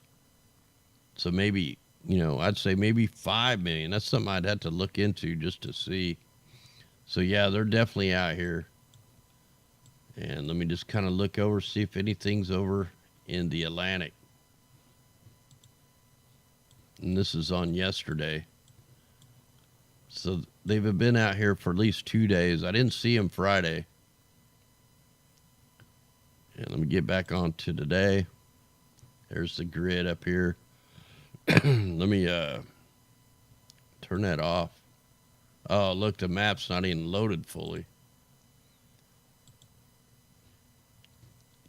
Speaker 3: So maybe, I'd say maybe 5 million. That's something I'd have to look into just to see. So yeah, they're definitely out here. And let me just kind of look over, see if anything's over in the Atlantic. And this is on yesterday. So they've been out here for at least 2 days. I didn't see them Friday. And let me get back on to today. There's the grid up here. Let me turn that off. Oh, look, the map's not even loaded fully.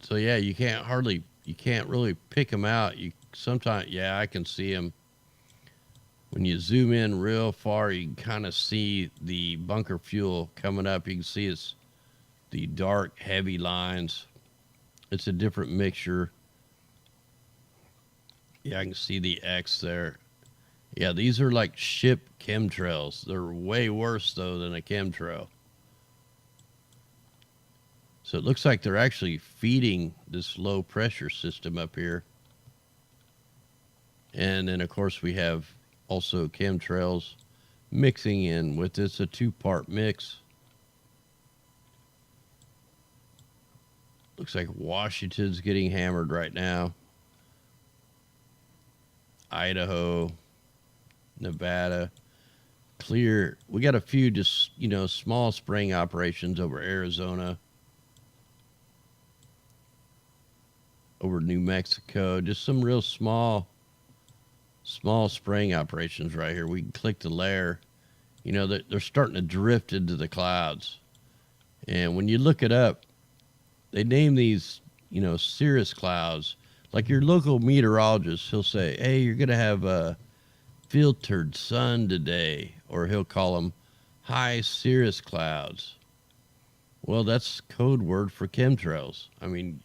Speaker 3: So yeah, you can't really pick them out. You sometimes, yeah, I can see them. When you zoom in real far, you can kind of see the bunker fuel coming up. You can see it's the dark, heavy lines. It's a different mixture. Yeah, I can see the X there. Yeah, these are like ship chemtrails. They're way worse, though, than a chemtrail. So it looks like they're actually feeding this low pressure system up here. And then, of course, we have also chemtrails mixing in with this, a 2-part mix. Looks like Washington's getting hammered right now. Idaho, Nevada, clear. We got a few just, small spraying operations over Arizona, over New Mexico, just some real small spraying operations right here. We can click the layer. They're starting to drift into the clouds. And when you look it up, they name these, cirrus clouds. Like your local meteorologist, he'll say, hey, you're going to have a filtered sun today. Or he'll call them high cirrus clouds. Well, that's code word for chemtrails. I mean,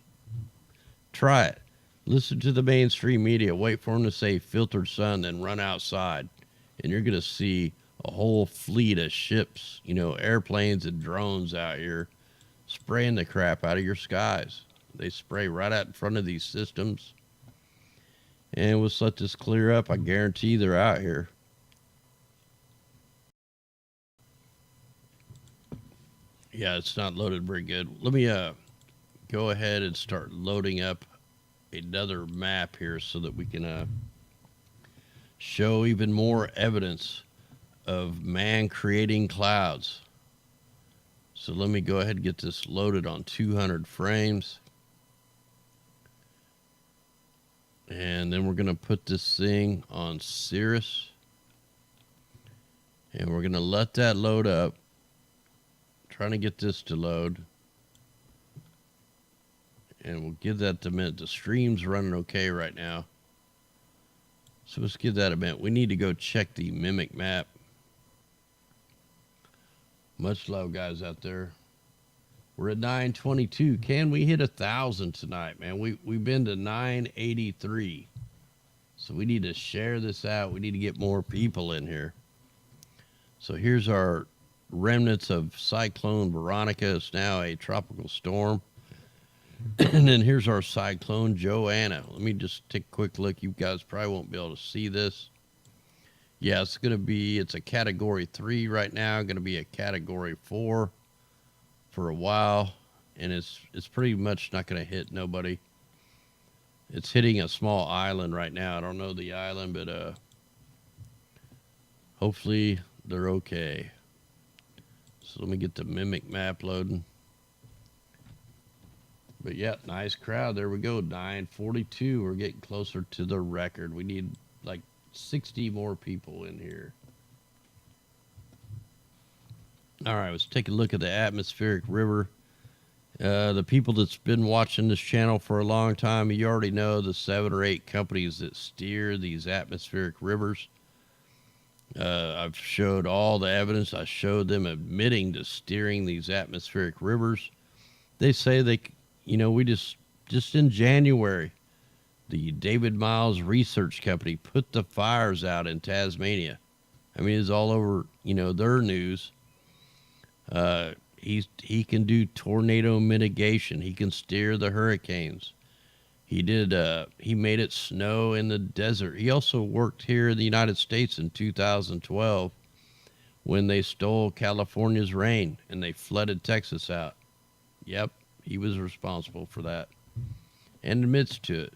Speaker 3: try it. Listen to the mainstream media. Wait for them to say filtered sun, then run outside. And you're going to see a whole fleet of ships, airplanes and drones out here spraying the crap out of your skies. They spray right out in front of these systems. And we'll let this clear up. I guarantee they're out here. Yeah, it's not loaded very good. Let me go ahead and start loading up another map here so that we can show even more evidence of man creating clouds. So let me go ahead and get this loaded on 200 frames. And then we're going to put this thing on Cirrus. And we're going to let that load up. Trying to get this to load. And we'll give that a minute. The stream's running okay right now. So let's give that a minute. We need to go check the Mimic map. Much love, guys, out there. We're at 922. Can we hit 1,000 tonight, man? We've been to 983. So we need to share this out. We need to get more people in here. So here's our remnants of Cyclone Veronica. It's now a tropical storm. And then here's our Cyclone Joanna. Let me just take a quick look. You guys probably won't be able to see this. Yeah, it's a category 3 right now. Going to be a category 4 for a while. And it's pretty much not going to hit nobody. It's hitting a small island right now. I don't know the island, but hopefully they're okay. So let me get the Mimic map loading. But yeah, nice crowd. There we go. 942. We're getting closer to the record. We need like 60 more people in here. All right, let's take a look at the atmospheric river. The people that's been watching this channel for a long time, you already know the 7 or 8 companies that steer these atmospheric rivers. I've showed all the evidence. I showed them admitting to steering these atmospheric rivers. They say we just in January, the David Miles Research Company put the fires out in Tasmania. I mean, it's all over, their news. he can do tornado mitigation. He can steer the hurricanes. He made it snow in the desert. He also worked here in the United States in 2012 when they stole California's rain and they flooded Texas out. Yep, he was responsible for that and admits to it.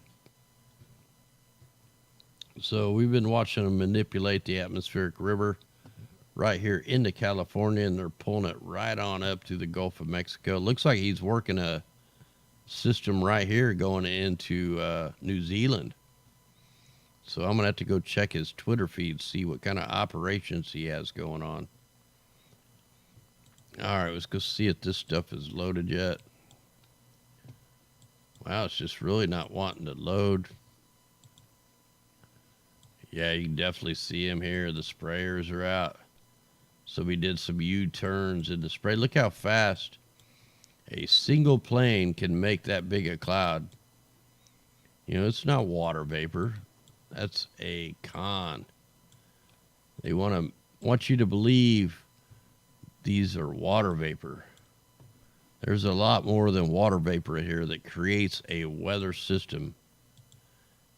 Speaker 3: So we've been watching them manipulate the atmospheric river right here into California, and they're pulling it right on up to the Gulf of Mexico. Looks like he's working a system right here going into New Zealand. So I'm gonna have to go check his Twitter feed, see what kind of operations he has going on. All right, let's go see if this stuff is loaded yet. Wow, it's just really not wanting to load. Yeah, you can definitely see him here. The sprayers are out. So we did some U-turns in the spray. Look how fast a single plane can make that big a cloud. You know, it's not water vapor. That's a con. They want you to believe these are water vapor. There's a lot more than water vapor here that creates a weather system.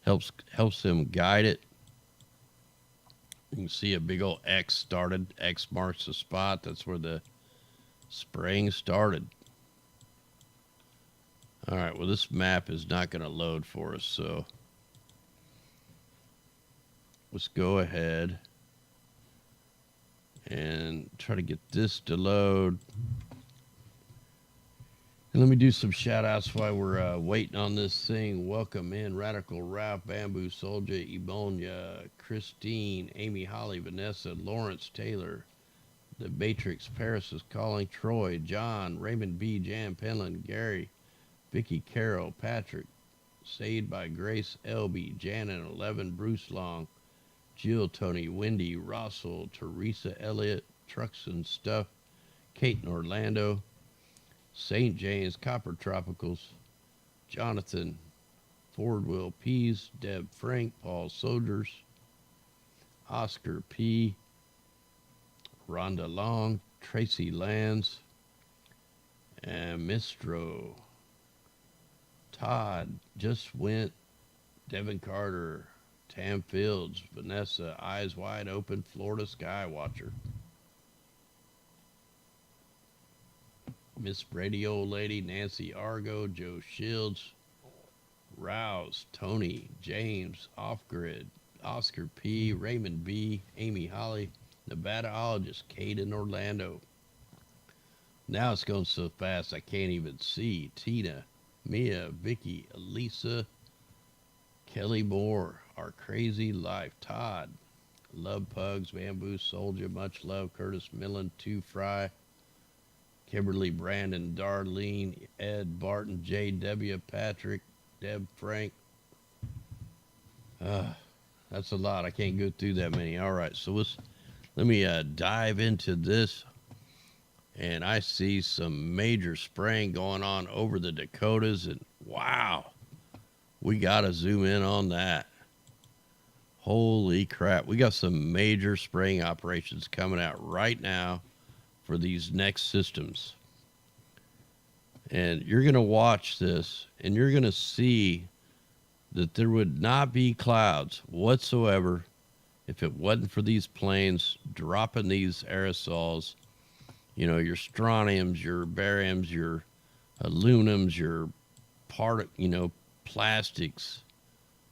Speaker 3: Helps them guide it. You can see a big old X started. X marks the spot. That's where the spraying started. All right, well, this map is not going to load for us, so let's go ahead and try to get this to load. And let me do some shout outs while we're waiting on this thing. Welcome in Radical Ralph, Bamboo Soldier, Ebonia, Christine, Amy Holly, Vanessa, Lawrence Taylor, The Matrix, Paris is calling, Troy, John, Raymond B, Jan Penland, Gary, Vicky Carroll, Patrick, Saved by Grace Elby, Janet 11, Bruce Long, Jill, Tony, Wendy, Russell, Teresa Elliott, Trucks and Stuff, Kate in Orlando, St. James, Copper Tropicals, Jonathan, Ford Will Pease, Deb Frank, Paul Soldiers, Oscar P, Rhonda Long, Tracy Lands, and Mistro, Todd, Just Went, Devin Carter, Tam Fields, Vanessa, Eyes Wide Open, Florida Sky Watcher, Miss Brady Old Lady, Nancy Argo, Joe Shields, Rouse, Tony, James, Off Grid, Oscar P, Raymond B, Amy Holly, Nevadaologist, Kate in Orlando. Now it's going so fast I can't even see. Tina, Mia, Vicky, Elisa, Kelly Moore, Our Crazy Life, Todd, Love Pugs, Bamboo Soldier, Much Love, Curtis Millen, Two Fry, Kimberly, Brandon, Darlene, Ed, Barton, J.W., Patrick, Deb, Frank. That's a lot. I can't go through that many. All right, so let me dive into this. And I see some major spraying going on over the Dakotas. And wow, we got to zoom in on that. Holy crap. We got some major spraying operations coming out right now for these next systems. And you're going to watch this and you're going to see that there would not be clouds whatsoever if it wasn't for these planes dropping these aerosols, you know, your strontiums, your bariums, your aluminums, your plastics,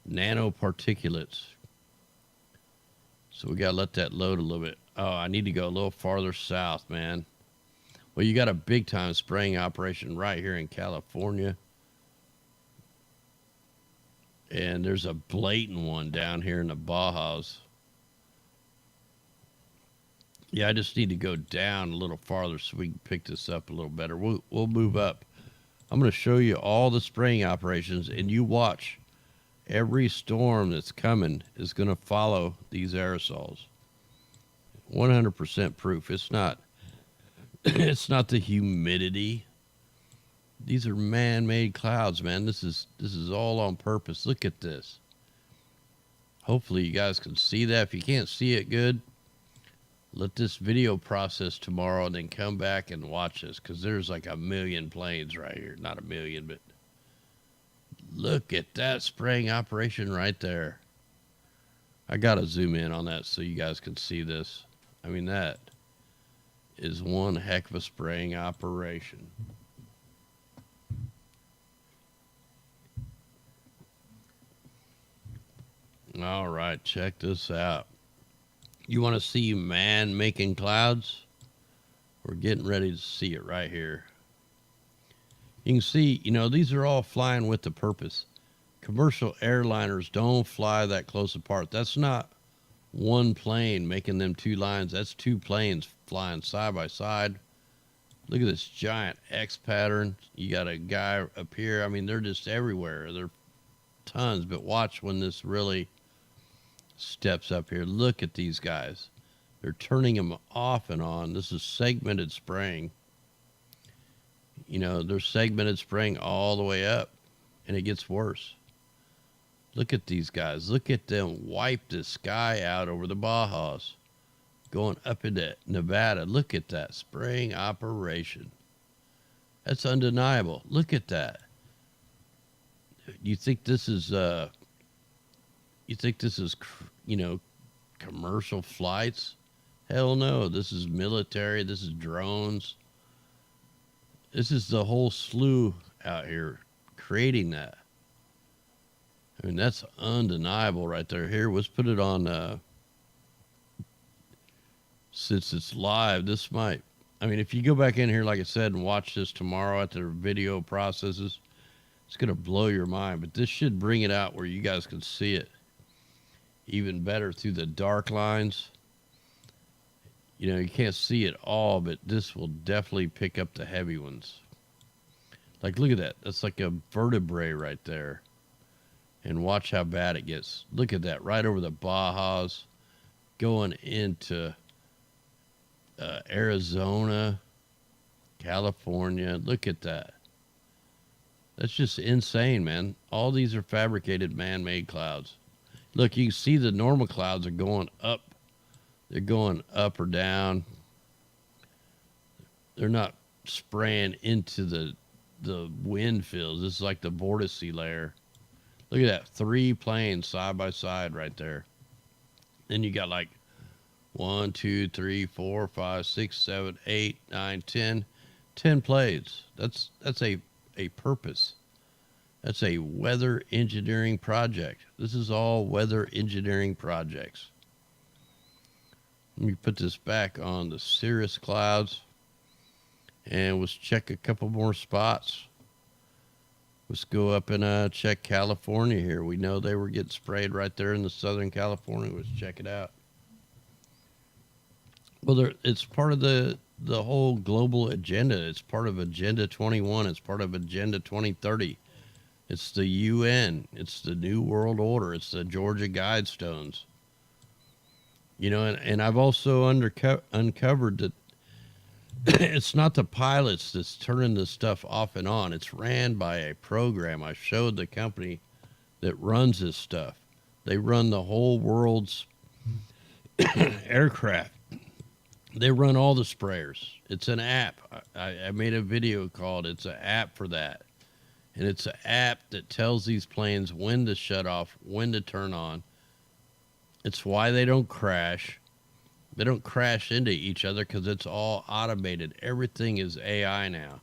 Speaker 3: nanoparticulates. So we got to let that load a little bit. Oh, I need to go a little farther south, man. Well, you got a big time spraying operation right here in California. And there's a blatant one down here in the Bajas. Yeah, I just need to go down a little farther so we can pick this up a little better. We'll move up. I'm going to show you all the spraying operations, and you watch. Every storm that's coming is going to follow these aerosols. 100% proof. It's not the humidity. These are man-made clouds, man. This is all on purpose. Look at this. Hopefully you guys can see that. If you can't see it good, let this video process tomorrow and then come back and watch this, because there's like a million planes right here. Not a million, but look at that spraying operation right there. I got to zoom in on that so you guys can see this. I mean, that is one heck of a spraying operation. All right, check this out. You want to see man making clouds? We're getting ready to see it right here. You can see, you know, these are all flying with the purpose. Commercial airliners don't fly that close apart. That's not one plane making them two lines. That's two planes flying side by side. Look at this giant X pattern. You got a guy up here. I mean, they're just everywhere. They're tons, but watch when this really steps up here. Look at these guys. They're turning them off and on. This is segmented spraying. You know, they're segmented spraying all the way up, and it gets worse. Look at these guys. Look at them wipe the sky out over the Bajas, going up into Nevada. Look at that spraying operation. That's undeniable. Look at that. You think this is you know, commercial flights? Hell no. This is military. This is drones. This is the whole slew out here creating that. I mean, that's undeniable right there. Here, let's put it on, since it's live, this might, I mean, if you go back in here, like I said, and watch this tomorrow at their video processes, it's going to blow your mind. But this should bring it out where you guys can see it even better through the dark lines. You know, you can't see it all, but this will definitely pick up the heavy ones. Like, look at that. That's like a vertebrae right there. And watch how bad it gets. Look at that, right over the Bajas, going into Arizona, California. Look at that. That's just insane, man. All these are fabricated man-made clouds. Look, you can see the normal clouds are going up. They're going up or down. They're not spraying into the wind fields. This is like the vortice layer. Look at that, 3 planes side by side right there. Then you got like 1, 2, 3, 4, 5, 6, 7, 8, 9, 10. 10 planes. That's a purpose. That's a weather engineering project. This is all weather engineering projects. Let me put this back on the cirrus clouds, and let's check a couple more spots. Let's go up and check California here. We know they were getting sprayed right there in the Southern California. Let's check it out. Well, it's part of the whole global agenda. It's part of Agenda 21. It's part of Agenda 2030. It's the UN. It's the New World Order. It's the Georgia Guidestones. You know, and I've also uncovered that it's not the pilots that's turning this stuff off and on. It's ran by a program. I showed the company that runs this stuff. They run the whole world's aircraft. They run all the sprayers. It's an app. I made a video called It's an App for that. And it's an app that tells these planes when to shut off, when to turn on. It's why they don't crash. They don't crash into each other because it's all automated. Everything is AI now.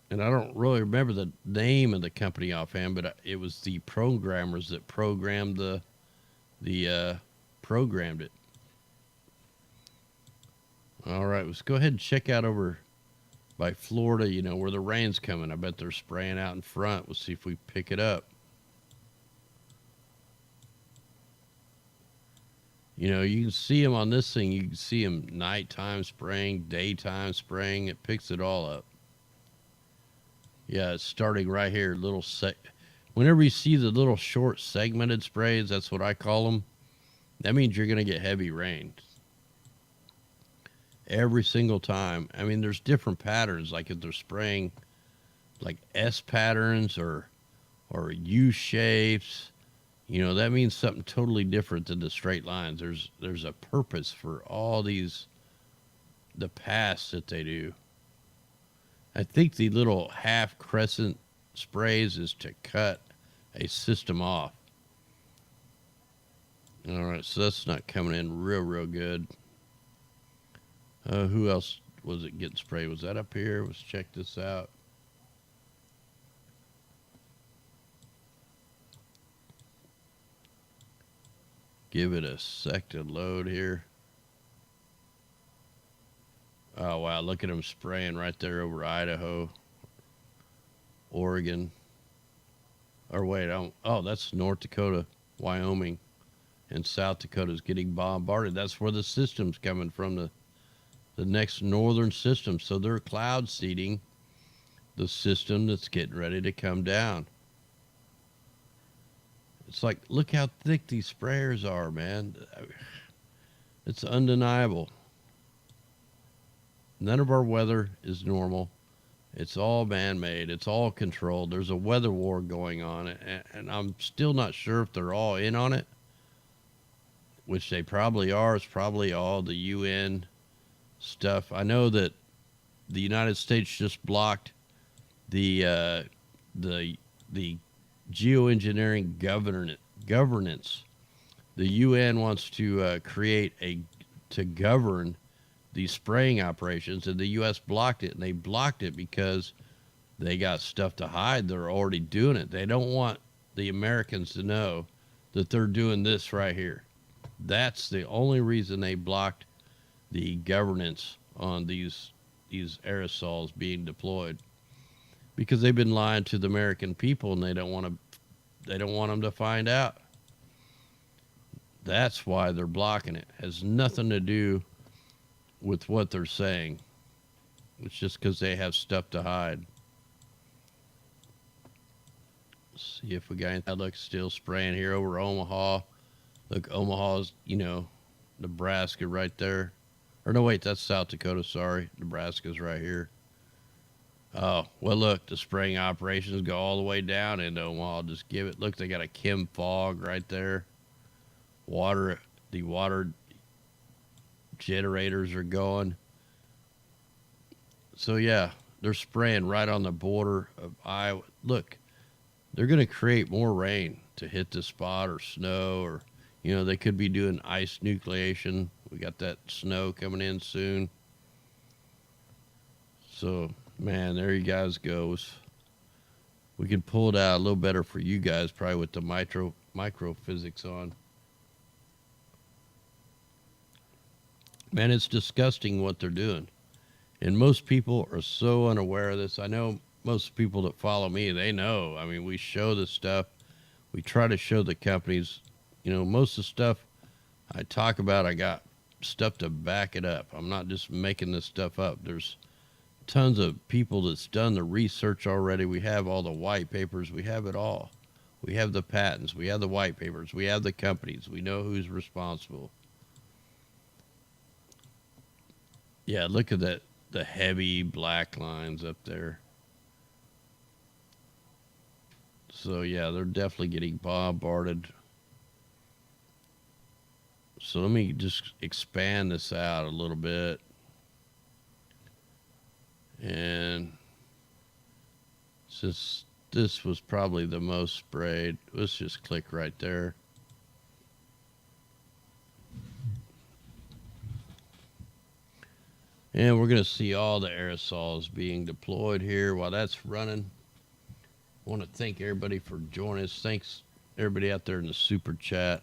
Speaker 3: And I don't really remember the name of the company offhand, but it was the programmers that programmed programmed it. All right, let's go ahead and check out over by Florida, you know, where the rain's coming. I bet they're spraying out in front. Let's see if we pick it up. You know, you can see them on this thing. You can see them nighttime spraying, daytime spraying. It picks it all up. Yeah, it's starting right here. Whenever you see the little short segmented sprays, that's what I call them. That means you're going to get heavy rain. Every single time. I mean, there's different patterns. Like if they're spraying like S patterns or U shapes, You know, that means something totally different than the straight lines. There's a purpose for all these, the paths that they do. I think the little half crescent sprays is to cut a system off. All right, so that's not coming in real good. Who else was it getting sprayed? Was that up here? Let's check this out. Give it a sec to load here. Oh, wow. Look at them spraying right there over Idaho, Oregon. Or wait, oh, that's North Dakota, Wyoming, and South Dakota is getting bombarded. That's where the system's coming from, the next northern system. So they're cloud seeding the system that's getting ready to come down. It's like, look how thick these sprayers are, man. It's undeniable. None of our weather is normal. It's all man-made. It's all controlled. There's a weather war going on, and I'm still not sure if they're all in on it, which they probably are. It's probably all the UN stuff. I know that the United States just blocked the geoengineering governance. The UN wants to to govern these spraying operations, and the U.S. blocked it, and they blocked it because they got stuff to hide. They're already doing it. They don't want the Americans to know that they're doing this right here. That's the only reason they blocked the governance on these aerosols being deployed, because they've been lying to the American people, and they don't want them to find out. That's why they're blocking it. It has nothing to do with what they're saying. It's just because they have stuff to hide. Let's see if we got anything. Look, still spraying here over Omaha. Look, Omaha's, Nebraska right there. Or no, wait, that's South Dakota, sorry. Nebraska's right here. Oh, well, look, the spraying operations go all the way down into Omaha. Just give it. Look, they got a chem fog right there. The water generators are going. So, yeah, they're spraying right on the border of Iowa. Look, they're going to create more rain to hit the spot, or snow, or, they could be doing ice nucleation. We got that snow coming in soon. So, man, there you guys goes. We can pull it out a little better for you guys, probably with the microphysics on. Man, it's disgusting what they're doing. And most people are so unaware of this. I know most people that follow me, they know. I mean, we show this stuff. We try to show the companies, most of the stuff I talk about, I got stuff to back it up. I'm not just making this stuff up. There's tons of people that's done the research already. We have all the white papers. We have it all. We have the patents. We have the white papers. We have the companies. We know who's responsible. Yeah, look at that, the heavy black lines up there. So, yeah, they're definitely getting bombarded. So let me just expand this out a little bit. And since this was probably the most sprayed, let's just click right there. And we're going to see all the aerosols being deployed here while that's running. I want to thank everybody for joining us. Thanks everybody out there in the super chat.